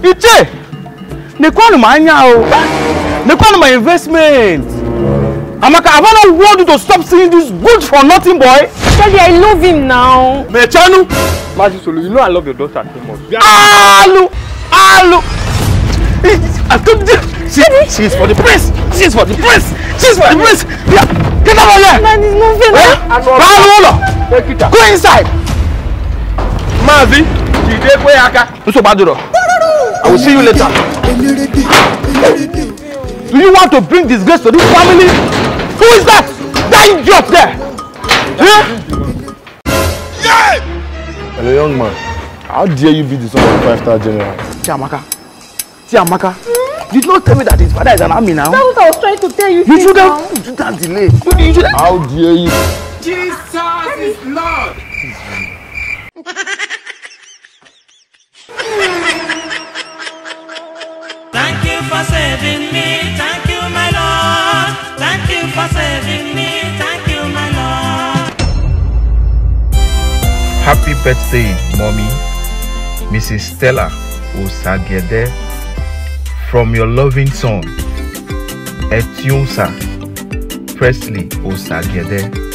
Iche! Nekwan my investment. Amaka, have I not warned you to stop seeing this good for nothing boy? Daddy, I love him now. Mechanu! Majisolu, you know I love your daughter too much. Alu! She is for the prince! She is for the prince! She is for the prince! Yeah. Get out of here! That is not fair. Go inside! Mazi, I will see you later. Do you want to bring disgrace to this family? Who is that? That idiot there! Yeah! Hello, young man. How dare you be the son of a 5-star general? Tiamaka, did not tell me that his father is an army now. That's what I was trying to tell you. You shouldn't delay. How dare you? Jesus is Lord! Thank you for saving me. Thank you, my Lord. Thank you for saving me. Thank you, my Lord. Happy birthday, Mommy. Mrs. Stella Osagede, from your loving son, Etunsa Presley Osagede.